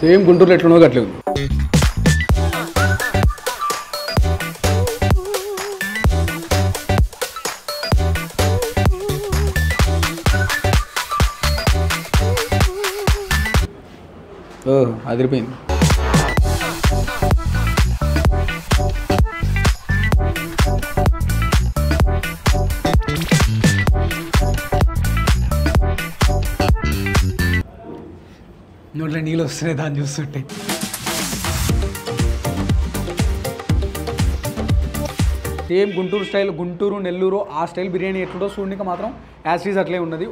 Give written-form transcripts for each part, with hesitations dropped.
Same గుంటూరులో ఎట్లున్నో అట్లే ఉంది. అదిరిపోయింది. నోట్లో నీళ్ళు వస్తున్నాయి దాన్ని చూస్తుంటే. సేమ్ గుంటూరు స్టైల్, గుంటూరు నెల్లూరు ఆ స్టైల్ బిర్యానీ ఎట్లుంటో చూడడానికి మాత్రం యాజ్ ఈజ్ అట్లే ఉన్నది.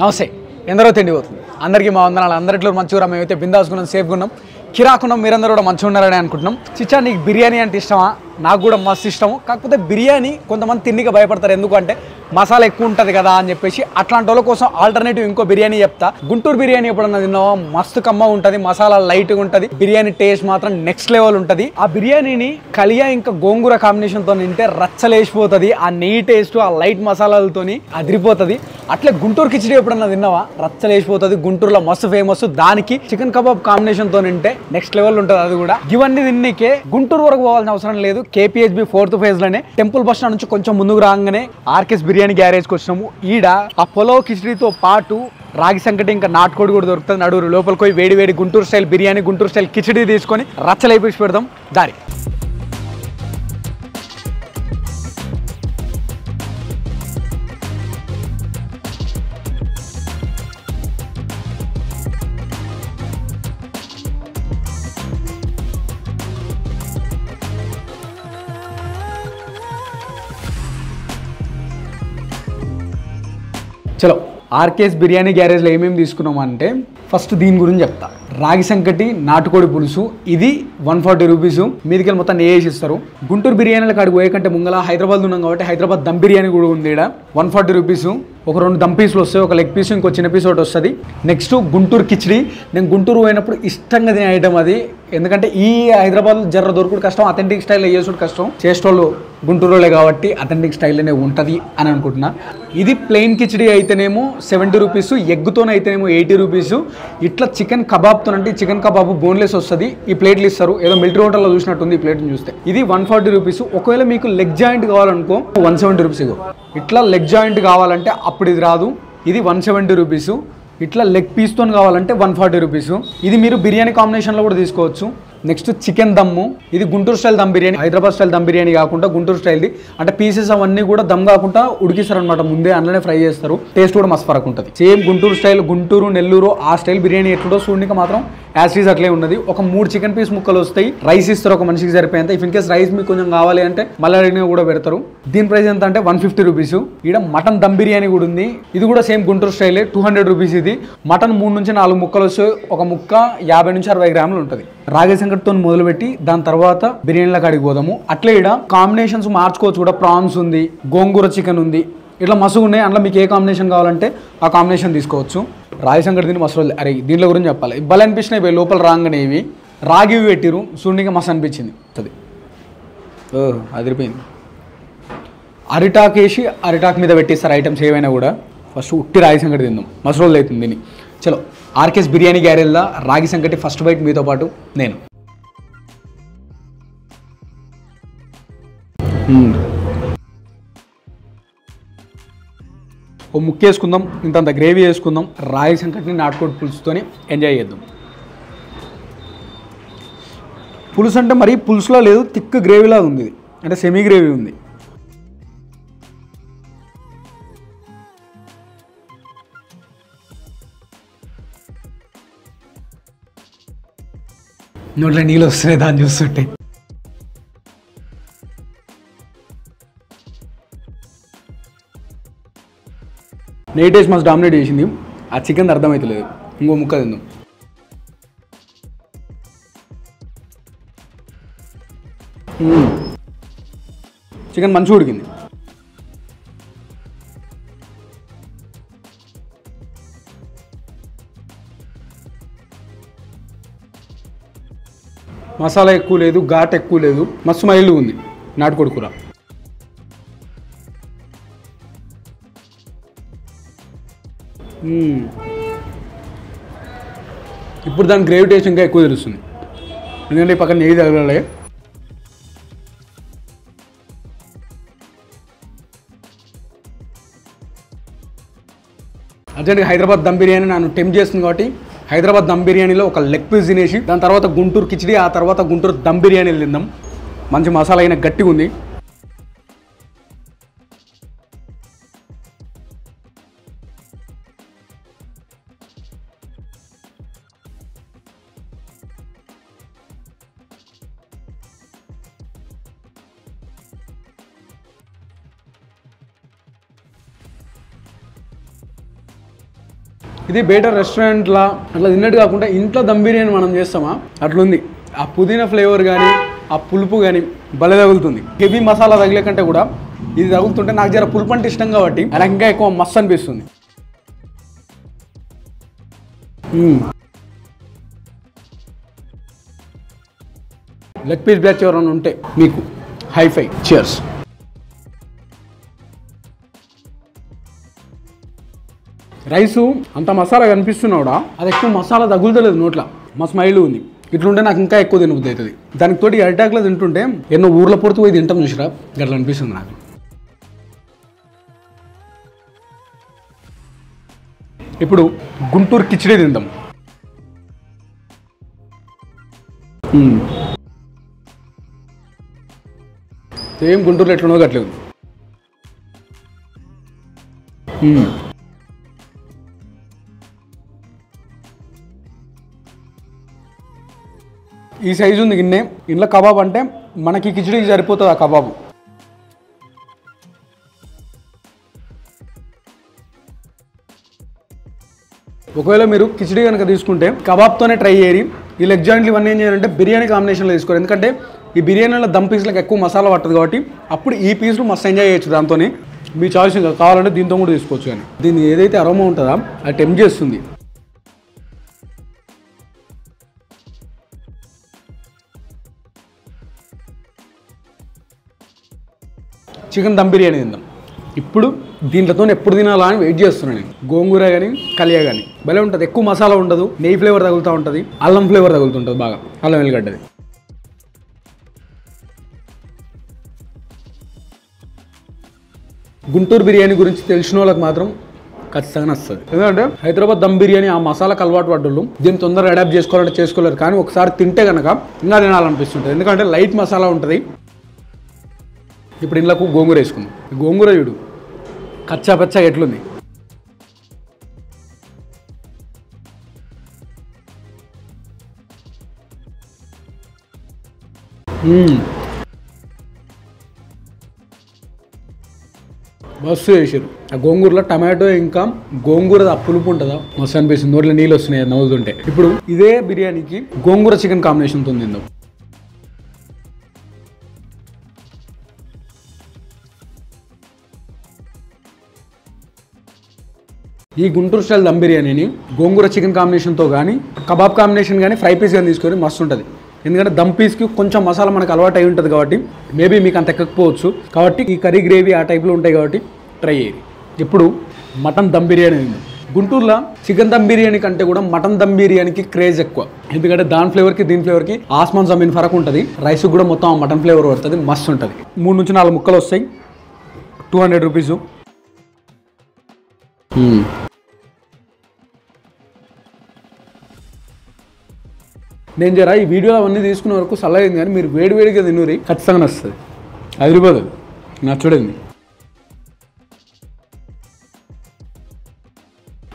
నమస్తే, ఎందరో తిండి పోతుంది. అందరికీ మా వందనాలు. అందరిట్లో మంచిగా మేమైతే బిందాసుకున్నాం, సేఫ్గా ఉన్నాం, కిరాకున్నాం. మీరందరూ కూడా మంచిగా ఉన్నారని అనుకుంటున్నాం. చిచ్చా, నీకు బిర్యానీ అంటే ఇష్టమా? నాకు కూడా మస్తు ఇష్టము. కాకపోతే బిర్యానీ కొంతమంది తిండిగా భయపడతారు, ఎందుకంటే మసాలా ఎక్కువ ఉంటుంది కదా అని చెప్పేసి. అట్లాంటి వాళ్ళ కోసం ఆల్టర్నేటివ్ ఇంకో బిర్యానీ చెప్తా. గుంటూరు బిర్యానీ ఎప్పుడన్నా తిన్నావా? మస్తు కమ్మ ఉంటుంది, మసాలా లైట్గా ఉంటుంది, బిర్యానీ టేస్ట్ మాత్రం నెక్స్ట్ లెవెల్ ఉంటుంది. ఆ బిర్యానీని కలియా ఇంకా గోంగూర కాంబినేషన్తో తింటే రచ్చలేసిపోతుంది. ఆ నెయ్యి టేస్ట్, ఆ లైట్ మసాలాలతోని అదిరిపోతుంది. అట్లే గుంటూరు కిచిడి ఎప్పుడన్నా తిన్నావా? రచ్చలేసిపోతుంది. గుంటూరులో మస్తు ఫేమస్. దానికి చికెన్ కబాబ్ కాంబినేషన్తో తింటే నెక్స్ట్ లెవెల్ ఉంటుంది. అది కూడా ఇవన్నీ తిన్నికే గుంటూరు వరకు పోవాల్సిన అవసరం లేదు. KPHB 4th phase లోనే టెంపుల్ బస్ స్టాండ్ నుంచి కొంచెం ముందుకు రాగానే ఆర్కేస్ బిర్యానీ గ్యారేజ్కి వచ్చినాము. ఈడ ఆ పొలో కిచిడితో పాటు రాగి సంకటి ఇంకా నాటుకోడి కూడా దొరుకుతుంది. నడురు లోపలికి పోయి వేడి వేడి గుంటూరు స్టైల్ బిర్యానీ, గుంటూరు స్టైల్ కిచిడి తీసుకొని రచ్చలేపేసి పెడదాం. దారి చలో. ఆర్కేస్ బిర్యానీ గ్యారేజ్లో ఏమేమి తీసుకున్నామంటే ఫస్ట్ దీని గురించి చెప్తా. రాగి సంకటి నాటుకోడి పులుసు, ఇది 140 రూపీస్. మీదికెళ్ళి మొత్తం వేసి ఇస్తారు. గుంటూరు బిర్యానీలకు అడిగి పోయే కంటే ముంగల హైదరాబాద్ ఉన్నాం కాబట్టి హైదరాబాద్ దమ్ బిర్యానీ కూడా ఉంది. ఇక్కడ 140 రూపీస్. ఒక 2 దమ్ పీసులు వస్తాయి, ఒక లెగ్ పీసు, ఇంకో చిన్న పీస్ ఒకటి వస్తుంది. నెక్స్ట్ గుంటూరు కిచిడి. నేను గుంటూరు పోయినప్పుడు ఇష్టంగా తినే ఐటమ్ అది. ఎందుకంటే ఈ హైదరాబాద్ జర్ర దొరుకుడు కష్టం, అథెంటిక్ స్టైల్లో చేసుడు కష్టం. చేసేటోళ్ళు గుంటూరులో కాబట్టి అథెంటిక్ స్టైల్లోనే ఉంటుంది అని అనుకుంటున్నా. ఇది ప్లెయిన్ కిచిడి అయితేనేమో 70 రూపీస్, ఎగ్గుతోనే అయితేనేమో 80 రూపీస్. ఇట్లా చికెన్ కబాబ్తో అంటే చికెన్ కబాబ్ బోన్లెస్ వస్తుంది. ఈ ప్లేట్లు ఇస్తారు, ఏదో మిలిటరీ హోటల్లో చూసినట్టుంది ఈ ప్లేట్ని చూస్తే. ఇది 140 రూపీస్. ఒకవేళ మీకు లెగ్ జాయింట్ కావాలనుకో 170 రూపీస్. ఇట్లా లెగ్ జాయింట్ కావాలంటే అప్పుడు ఇది రాదు, ఇది 170 రూపీస్. ఇట్లా లెగ్ పీస్తో కావాలంటే 140 రూపీస్. ఇది మీరు బిర్యానీ కాంబినేషన్లో కూడా తీసుకోవచ్చు. నెక్స్ట్ చికెన్ దమ్ము. ఇది గుంటూరు స్టైల్ దమ్ బిర్యానీ, హైదరాబాద్ స్టైల్ దమ్ బిర్యానీ కాకుండా గుంటూరు స్టైల్ది. అంటే పీసెస్ అవన్నీ కూడా దమ్ కాకుండా ఉడికిస్తారు అనమాట, ముందే అందులోనే ఫ్రై చేస్తారు. టేస్ట్ కూడా మస్తు ఫరక్ ఉంటుంది. సేమ్ గుంటూరు స్టైల్, గుంటూరు నెల్లూరు ఆ స్టైల్ బిర్యానీ ఎట్లుంటో చూడడానికి మాత్రం యాజ్ ఈజ్ అట్లే ఉన్నది. ఒక 3 చికెన్ పీస్ ముక్కలు వస్తాయి, రైస్ ఇస్తారు ఒక మనిషికి సరిపోయేంత. ఇఫ్ ఇన్ కేస్ రైస్ మీకు కొంచెం కావాలి అంటే మళ్ళీ అడిగినా కూడా పెడతారు. దీని ప్రైస్ ఎంత అంటే 150 రూపీస్. ఇక్కడ మటన్ దమ్ బిర్యానీ కూడా ఉంది. ఇది కూడా సేమ్ గుంటూరు స్టైలే, 200 రూపీస్. ఇది మటన్ 3 నుంచి 4 ముక్కలు వస్తాయి. ఒక ముక్క 50 నుంచి 60 గ్రాములు ఉంటుంది. రాగి సంకటితో మొదలుపెట్టి దాని తర్వాత బిర్యానీల కాడికి పోదాము. అట్లే ఇక్కడ కాంబినేషన్స్ మార్చుకోవచ్చు కూడా. ప్రాన్స్ ఉంది, గోంగూర చికెన్ ఉంది, ఇట్లా మస్తు ఉన్నాయి. అందులో మీకు ఏ కాంబినేషన్ కావాలంటే ఆ కాంబినేషన్ తీసుకోవచ్చు. రాగి సంకటి తిని మస్తు. అరే దీంట్లో గురించి చెప్పాలి, ఇబ్బంది అనిపించినాయి లోపల రాగానే. ఇవి రాగివి పెట్టిరు, చూడడానికి మస్తు అనిపించింది. అది అదిరిపోయింది. అరిటాక్ వేసి అరిటాక్ మీద పెట్టిస్తారు ఐటమ్స్ ఏవైనా కూడా. ఫస్ట్ ఉట్టి రాగి సంకటి తిందాం, మస్తు రోజులు అవుతుంది దీన్ని. చలో, ఆర్కేస్ బిర్యానీ గ్యారేజ్లో రాగి సంకటి ఫస్ట్ బైట్ మీతో పాటు నేను. ఓ ముక్క వేసుకుందాం, ఇంతంత గ్రేవీ వేసుకుందాం. రాగి సంకటిని నాటుకోడి పులుసుతోని ఎంజాయ్ చేద్దాం. పులుసు అంటే మరీ పులుసులా లేదు, థిక్ గ్రేవీలా ఉంది. అంటే సెమీ గ్రేవీ ఉంది. నోట్లో నీళ్ళు వస్తున్నాయి దాన్ని చూస్తుంటే. నెయ్యి టేస్ట్ మస్తు డామినేట్ చేసింది. ఆ చికెన్ అర్థమవుతలేదు. ఇంకో ముక్క తిందాం. చికెన్ మంచిగా ఉడికింది. మసాలా ఎక్కువ లేదు, ఘాట్ ఎక్కువ లేదు, మస్తు మైల్డ్ ఉంది నాటుకోడి కూర. ఇప్పుడు దాని గ్రేవీ టేస్ట్ ఇంకా ఎక్కువ తెలుస్తుంది, ఎందుకంటే పక్కన నెయ్యి తగలాలి. అర్జెంట్గా హైదరాబాద్ దమ్ బిర్యానీ నన్ను టెంప్ట్ చేస్తుంది కాబట్టి హైదరాబాద్ దమ్ బిర్యానీలో ఒక లెగ్ పీస్ తినేసి దాని తర్వాత గుంటూరు కిచిడి, ఆ తర్వాత గుంటూరు దమ్ బిర్యానీలు తిందాం. మంచి మసాలా అయినా గట్టిగా ఉంది. ఇది బయట రెస్టారెంట్లా అట్లా తిన్నట్టు కాకుండా ఇంట్లో దమ్ బిర్యానీ మనం చేస్తామా అట్లుంది. ఆ పుదీనా ఫ్లేవర్ కానీ ఆ పులుపు కానీ భలే తగులుతుంది. హెవీ మసాలా తగిలే కంటే కూడా ఇది తగులుతుంటే నాకు జర పులుపు అంటే ఇష్టం కాబట్టి నాకు ఇంకా ఎక్కువ మస్తు అనిపిస్తుంది. లెగ్ పీస్ బ్యాచ్ ఎవరైనా ఉంటే మీకు హైఫై చియర్స్. రైసు అంత మసాలా కనిపిస్తున్నావుడా, అది ఎక్కువ మసాలా తగులుతలేదు నోట్లా, మా స్మైల్ ఉంది. ఇట్లుంటే నాకు ఇంకా ఎక్కువ తినబుద్ధి అవుతుంది. దానికి తోటి అరిటాకులో తింటుంటే ఎన్నో ఊర్ల పొడుతూ పోయి తింటాం చూసిరా, గట్లా అనిపిస్తుంది నాకు. ఇప్పుడు గుంటూరు కిచిడి తిందాం. సేమ్ గుంటూరులో ఎట్లున్నో అట్లేదు. ఈ సైజు ఉంది గిన్నె. ఇంట్లో కబాబ్ అంటే మనకి కిచిడీకి సరిపోతుంది ఆ కబాబు. ఒకవేళ మీరు కిచిడీ కనుక తీసుకుంటే కబాబ్తోనే ట్రై చేయాలి. ఈ లెగ్ జాయింట్లు ఇవన్నీ ఏం చేయాలంటే బిర్యానీ కాంబినేషన్లో తీసుకోవాలి. ఎందుకంటే ఈ బిర్యానీలో దమ్ పీస్లకు ఎక్కువ మసాలా పట్టదు కాబట్టి అప్పుడు ఈ పీస్లు మస్తు ఎంజాయ్ చేయొచ్చు. దాంతో మీ చాయిస్ ఇంకా కావాలంటే దీంతో కూడా తీసుకోవచ్చు. కానీ దీన్ని ఏదైతే అరోమా ఉంటుందో అది టెంప్ట్ చేస్తుంది. చికెన్ దమ్ బిర్యానీ తిందాం. ఇప్పుడు దీంట్తో ఎప్పుడు తినాలా అని వెయిట్ చేస్తున్నాను నేను. గోంగూర కానీ కలియా కానీ భలే ఉంటుంది. ఎక్కువ మసాలా ఉండదు, నెయ్యి ఫ్లేవర్ తగులుతూ ఉంటుంది, అల్లం ఫ్లేవర్ తగులుతుంటుంది బాగా, అల్లం వెల్లిగడ్డది. గుంటూరు బిర్యానీ గురించి తెలిసిన వాళ్ళకి మాత్రం ఖచ్చితంగా వస్తుంది. ఎందుకంటే హైదరాబాద్ దమ్ బిర్యానీ ఆ మసాలాకు అలవాటు పడ్డోళ్ళు దీన్ని తొందరగా అడాప్ట్ చేసుకోవాలంటే చేసుకోలేరు. కానీ ఒకసారి తింటే కనుక ఇంకా తినాలనిపిస్తుంటుంది. ఎందుకంటే లైట్ మసాలా ఉంటుంది. ఇప్పుడు ఇంట్లోకి గోంగూర వేసుకుందాం. గోంగూర చూడు కచ్చా పచ్చా ఎట్లుంది. మస్తు చేసారు. ఆ గోంగూరలో టమాటో ఇంకా గోంగూర పులుపు ఉంటుందా మస్తు అనిపిస్తుంది. నోట్లో నీళ్ళు వస్తున్నాయి నవ్వుతుంటే. ఇప్పుడు ఇదే బిర్యానీకి గోంగూర చికెన్ కాంబినేషన్తో తిందాం. ఈ గుంటూరు స్టైల్ దమ్ బిర్యానీని గోంగూర చికెన్ కాంబినేషన్తో కానీ కబాబ్ కాంబినేషన్ కానీ ఫ్రై పీస్ కానీ తీసుకొని మస్తు ఉంటుంది. ఎందుకంటే దమ్ పీస్కి కొంచెం మసాలా మనకు అలవాటు అయి ఉంటుంది కాబట్టి మేబీ మీకు అంత ఎక్కకపోవచ్చు. కాబట్టి ఈ కర్రీ గ్రేవీ ఆ టైప్లో ఉంటాయి కాబట్టి ట్రై చేయండి. ఇప్పుడు మటన్ దమ్ బిర్యానీ ఉంది. గుంటూరులో చికెన్ దమ్ బిర్యానీ కంటే కూడా మటన్ దమ్ బిర్యానీకి క్రేజ్ ఎక్కువ. ఎందుకంటే దాని ఫ్లేవర్కి దీని ఫ్లేవర్కి ఆస్మాన్ జమీన్ ఫరక్ ఉంటుంది. రైస్కి కూడా మొత్తం ఆ మటన్ ఫ్లేవర్ పడుతుంది, మస్తు ఉంటుంది. 3 నుంచి 4 ముక్కలు వస్తాయి, 200 రూపీస్. నేను జరా ఈ వీడియోలో అవన్నీ తీసుకునే వరకు సల్లయింది, కానీ మీరు వేడివేడిగా తిన్నూరి ఖచ్చితంగా నచ్చుతుంది. అదిరిపోదు నచ్చుడింది.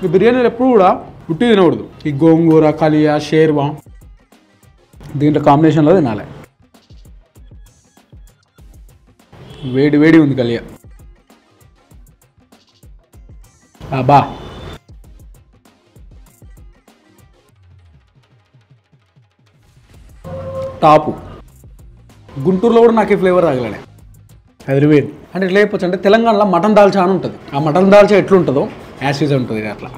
ఈ బిర్యానీలు ఎప్పుడు కూడా ఉట్టి తినకూడదు. ఈ గోంగూర కలియా షేర్వా దీంట్లో కాంబినేషన్లో తినాలి. వేడి వేడి ఉంది కలియా. బా టాపు. గుంటూరులో కూడా నాకు ఈ ఫ్లేవర్ తగలనే అదిరిపోయింది. అంటే ఎట్లా చెప్పొచ్చు అంటే తెలంగాణలో మటన్ దాల్చా అని ఉంటుంది. ఆ మటన్ దాల్చా ఎట్లుంటుందో యాసిడ్ ఉంటుంది అట్లా.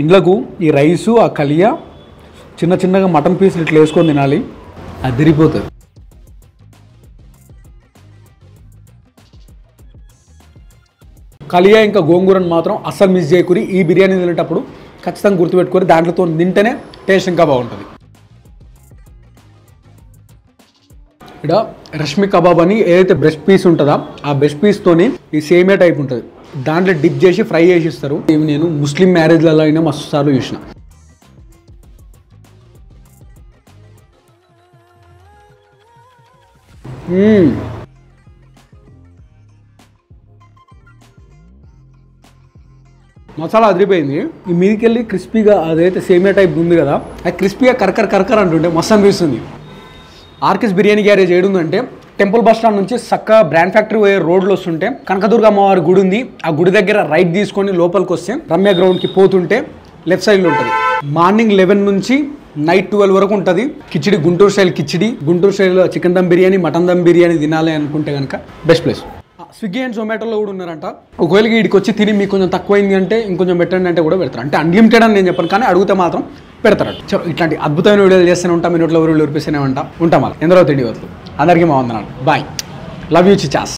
ఇండ్లకు ఈ రైసు ఆ కలియా చిన్న చిన్నగా మటన్ పీసులు ఇట్లా వేసుకొని తినాలి. అదిరిపోతుంది. కలియా ఇంకా గోంగూరను మాత్రం అస్సలు మిస్ చేయకూరి. ఈ బిర్యానీ తినేటప్పుడు ఖచ్చితంగా గుర్తుపెట్టుకొని దాంట్లోతో తింటేనే టేస్ట్ ఇంకా బాగుంటుంది. ఇక్కడ రష్మి కబాబ్ అని ఏదైతే బ్రెస్ట్ పీస్ ఉంటుందో ఆ బ్రెస్ట్ పీస్తోని ఈ సేమియా టైప్ ఉంటుంది, దాంట్లో డిప్ చేసి ఫ్రై చేసి ఇస్తారు. ఇవి నేను ముస్లిం మ్యారేజ్లలో అయినా మస్తు సార్లు చూసిన. మసాలా అదిరిపోయింది. ఈ మీదికెళ్ళి క్రిస్పీగా అదైతే సేమియా టైప్ ఉంది కదా, అది క్రిస్పీగా కరకర అంటుంటే మస్తు అనిపిస్తుంది. ఆర్కెస్ బిర్యానీ గ్యారేజ్ ఏడుందంటే టెంపుల్ బస్ స్టాండ్ నుంచి చక్కగా బ్రాండ్ ఫ్యాక్టరీ పోయే రోడ్లో వస్తుంటే కనకదుర్గ అమ్మవారి గుడి ఉంది. ఆ గుడి దగ్గర రైట్ తీసుకొని లోపలికి వస్తే రమ్య గ్రౌండ్కి పోతుంటే లెఫ్ట్ సైడ్లో ఉంటుంది. మార్నింగ్ 11 నుంచి నైట్ 12 వరకు ఉంటుంది కిచిడి, గుంటూరు స్టైల్ కిచిడి. గుంటూరు స్టైల్లో చికెన్ దమ్ బిర్యానీ, మటన్ దమ్ బిర్యానీ తినాలి అనుకుంటే కనుక బెస్ట్ ప్లేస్. స్విగ్గీ అండ్ జొమాటోలో కూడా ఉన్నారంట. ఒకవేళ వీడికి వచ్చి తిని మీకు కొంచెం తక్కువైంది అంటే ఇంకొంచెం పెట్టండి అంటే కూడా పెడతారు. అంటే అన్లిమిటెడ్ అని నేను చెప్పను, కానీ అడిగితే మాత్రం పెడతారట. సో ఇట్లాంటి అద్భుతమైన వీడియోలు చేస్తూనే ఉంటాం. మీ నోట్లో ఊరిపిస్తూనే ఉంటాం. మళ్ళీ ఎందరో తిండి వద్దు. అందరికీ మా వందనాలు. బాయ్. Love you Chichas.